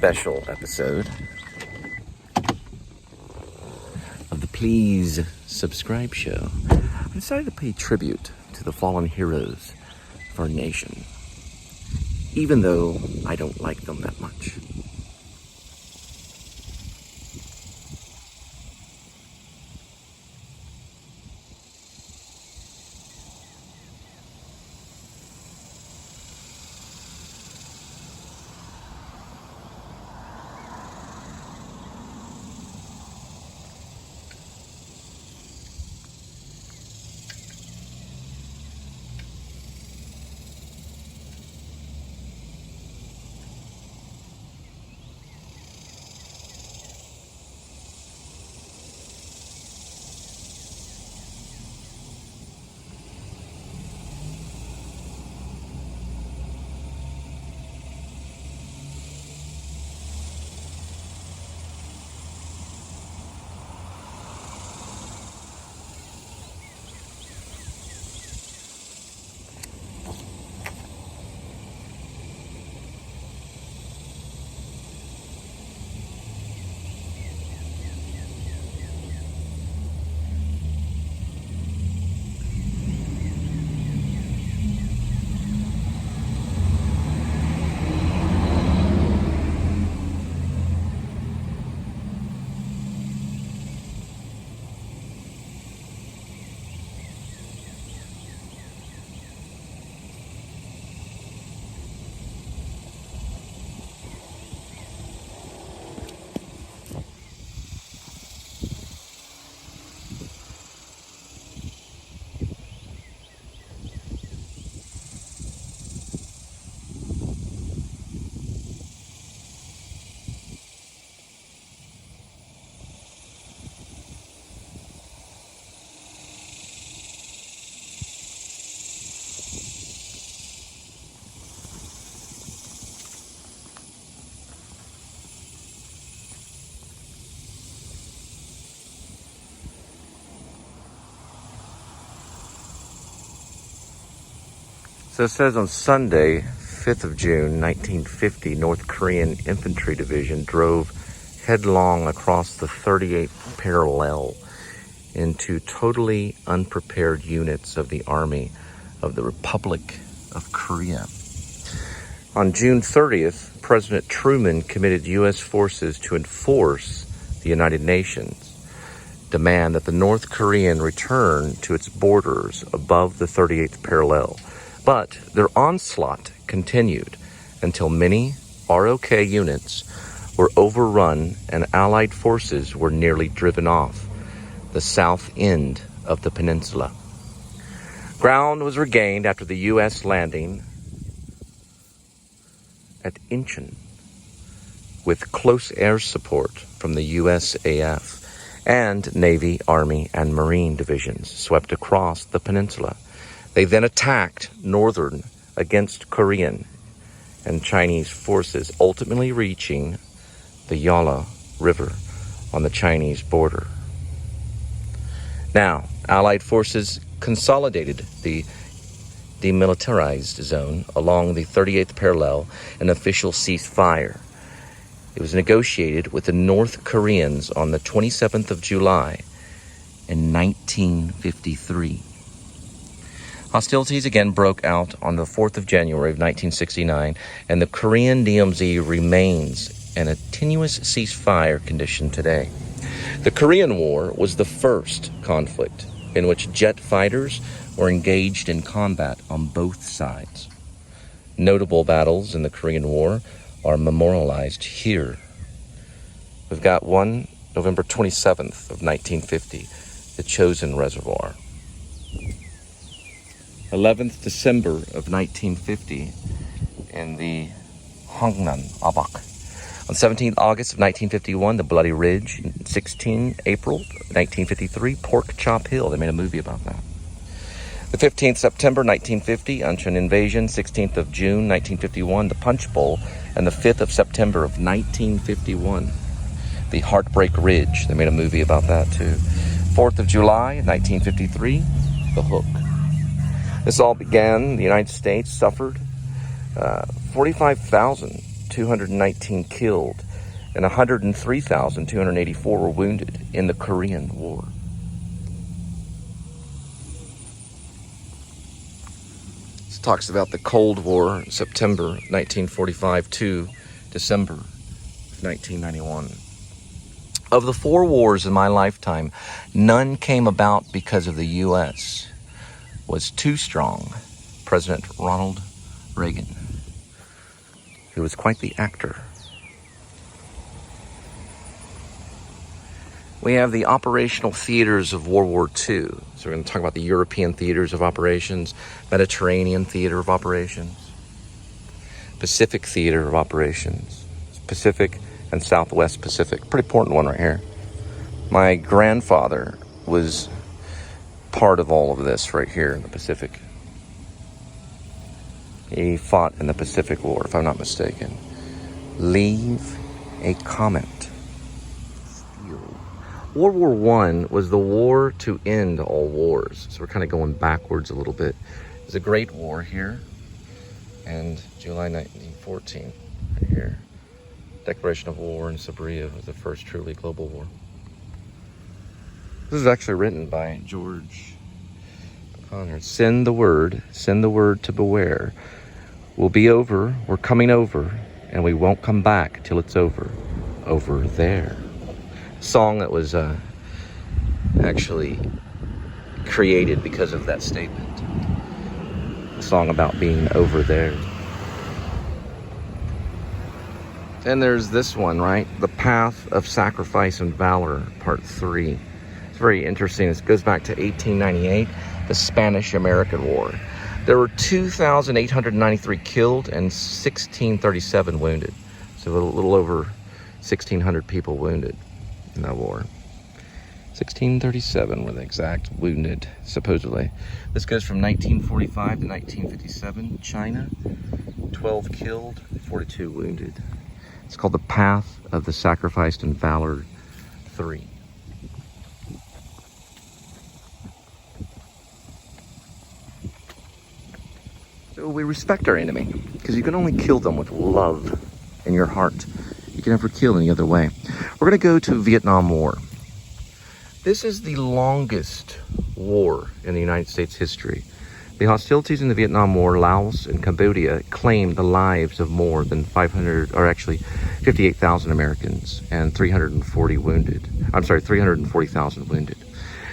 special episode of the Please Subscribe show. I decided to pay tribute to the fallen heroes of our nation, even though I don't like them that much. So it says on Sunday, 5th of June, 1950, North Korean Infantry Division drove headlong across the 38th parallel into totally unprepared units of the Army of the Republic of Korea. On June 30th, President Truman committed U.S. forces to enforce the United Nations demand that the North Korean return to its borders above the 38th parallel. But their onslaught continued until many ROK units were overrun and Allied forces were nearly driven off the south end of the peninsula. Ground was regained after the U.S. landing at Incheon with close air support from the USAF and Navy, Army, and Marine divisions swept across the peninsula. They then attacked northern against Korean and Chinese forces, ultimately reaching the Yala River on the Chinese border. Now, Allied forces consolidated the demilitarized zone along the 38th parallel, an official ceasefire. It was negotiated with the North Koreans on the 27th of July in 1953. Hostilities again broke out on the 4th of January of 1969, and the Korean DMZ remains in a tenuous ceasefire condition today. The Korean War was the first conflict in which jet fighters were engaged in combat on both sides. Notable battles in the Korean War are memorialized here. We've got one, November 27th of 1950, the Chosin Reservoir. 11th December of 1950 in the Hongnan Abak. On 17th August of 1951, the Bloody Ridge. 16 April 1953, Pork Chop Hill. They made a movie about that. The 15th September 1950, Incheon Invasion. 16th of June 1951, the Punch Bowl. And the 5th of September of 1951, the Heartbreak Ridge. They made a movie about that too. 4th of July 1953, the Hook. This all began, the United States suffered 45,000 219 killed, and 103,284 were wounded in the Korean War. This talks about the Cold War, September 1945 to December 1991. Of the 4 wars in my lifetime, none came about because of the U.S. was too strong. President Ronald Reagan, who was quite the actor. We have the operational theaters of World War II. So we're going to talk about the European theaters of operations, Mediterranean theater of operations, Pacific theater of operations, Pacific and Southwest Pacific. Pretty important one right here. My grandfather was part of all of this right here in the Pacific. He fought in the Pacific War, if I'm not mistaken. Leave a comment. World War I was the war to end all wars. So we're kind of going backwards a little bit. There's a Great War here. And July 1914, right here. Declaration of War in Sabria was the first truly global war. This is actually written by George Connor. Send the word to beware. We'll be over, we're coming over, and we won't come back till it's over. Over there. Song that was actually created because of that statement. A song about being over there. Then there's this one, right? The Path of Sacrifice and Valor, Part 3. It's very interesting. It goes back to 1898, the Spanish-American War. There were 2,893 killed and 1,637 wounded. So a little over 1,600 people wounded in that war. 1,637 were the exact wounded, supposedly. This goes from 1945 to 1957. China, 12 killed, 42 wounded. It's called the Path of the Sacrificed and Valor 3. So we respect our enemy, because you can only kill them with love in your heart. You can never kill any other way. We're going to go to Vietnam War. This is the longest war in the United States history. The hostilities in the Vietnam War, Laos and Cambodia claimed the lives of more than 58,000 Americans and 340,000 wounded.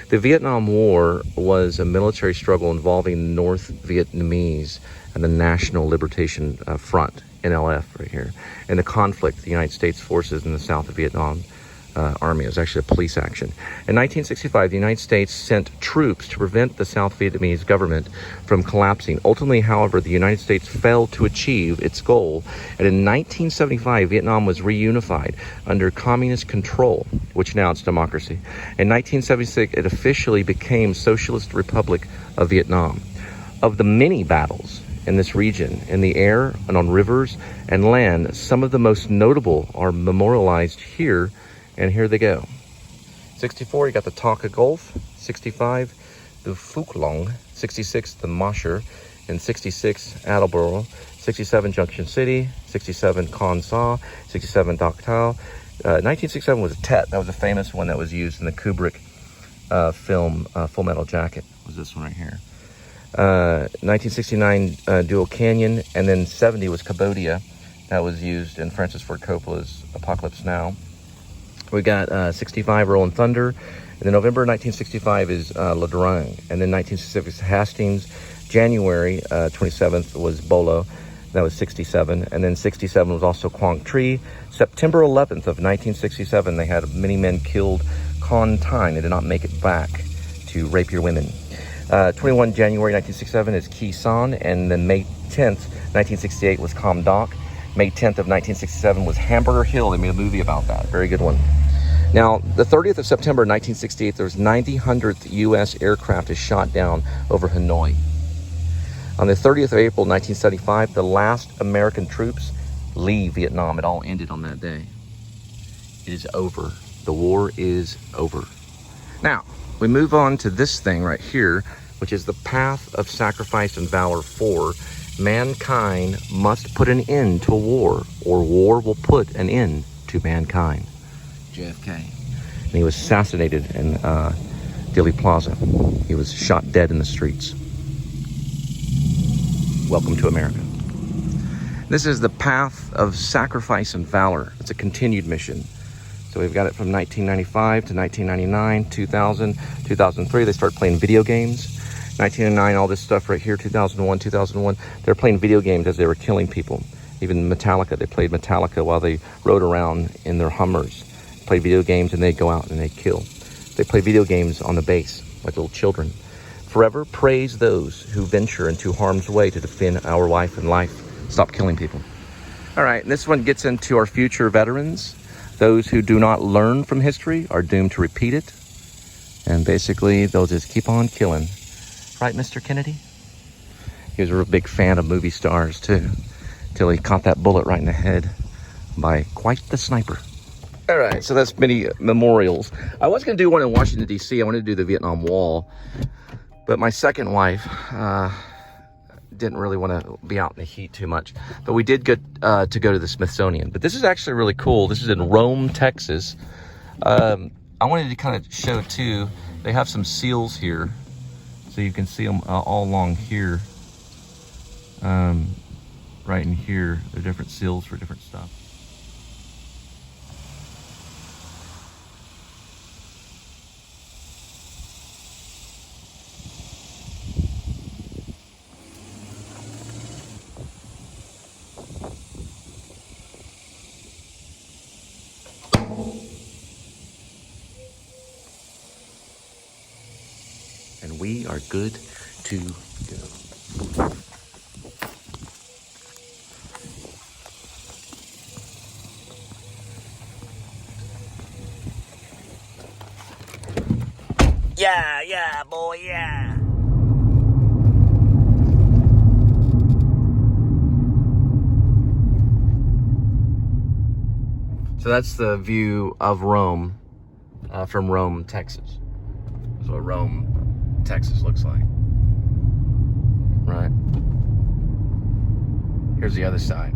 The Vietnam War was a military struggle involving North Vietnamese and the National Liberation Front, NLF right here, and the conflict, the United States forces in the South of Vietnam Army. It was actually a police action. In 1965, the United States sent troops to prevent the South Vietnamese government from collapsing. Ultimately, however, the United States failed to achieve its goal, and in 1975, Vietnam was reunified under communist control, which now it's democracy. In 1976, it officially became Socialist Republic of Vietnam. Of the many battles in this region, in the air and on rivers and land, some of the most notable are memorialized here. And here they go. 64, you got the Taka Gulf. 65, the Phuc Long. 66, the Mosher. And 66, Attleboro. 67, Junction City. 67, Con Sa. 67, Dak Tao. 1967 was Tet. That was a famous one that was used in the Kubrick film Full Metal Jacket. Was this one right here. 1969, Dual Canyon. And then 70 was Cambodia. That was used in Francis Ford Coppola's Apocalypse Now. We got 65, Rolling Thunder. And then November 1965 is La Drang. And then 1966, Hastings. January 27th was Bolo. That was 67. And then 67 was also Quang Tri. September 11th of 1967, they had many men killed. Con Thien. They did not make it back to rape your women. 21 January 1967 is Khe Sanh. And then May 10th, 1968 was Kham Doc. May 10th of 1967 was Hamburger Hill. They made a movie about that. Very good one. Now, the 30th of September 1968, there was 900th U.S. aircraft is shot down over Hanoi. On the 30th of April 1975, the last American troops leave Vietnam. It all ended on that day. It is over. The war is over. Now, we move on to this thing right here, which is the Path of Sacrifice and Valor 4. mankind must put an end to war, or war will put an end to mankind. JFK. And he was assassinated in Dealey Plaza. He was shot dead in the streets. Welcome to America. This is the path of sacrifice and valor. It's a continued mission. So we've got it from 1995 to 1999, 2000, 2003. They started playing video games. 1999, all this stuff right here, 2001. They're playing video games as they were killing people. Even Metallica, they played Metallica while they rode around in their Hummers. Play video games and they'd go out and they'd kill. They play video games on the base like little children. Forever praise those who venture into harm's way to defend our life and life. Stop killing people. All right, and this one gets into our future veterans. Those who do not learn from history are doomed to repeat it. And basically, they'll just keep on killing. Right, Mr. Kennedy? He was a real big fan of movie stars, too. Till he caught that bullet right in the head by quite the sniper. All right, so that's many memorials. I was going to do one in Washington, D.C. I wanted to do the Vietnam Wall. But my second wife didn't really want to be out in the heat too much. But we did get to go to the Smithsonian. But this is actually really cool. This is in Rhome, Texas. I wanted to kind of show, too, they have some seals here. So you can see them all along here. Right in here, they're different seals for different stuff. And we are good to go. Yeah, boy, yeah. So that's the view of Rhome from Rhome, Texas. That's what Rhome, Texas looks like. Right. Here's the other side.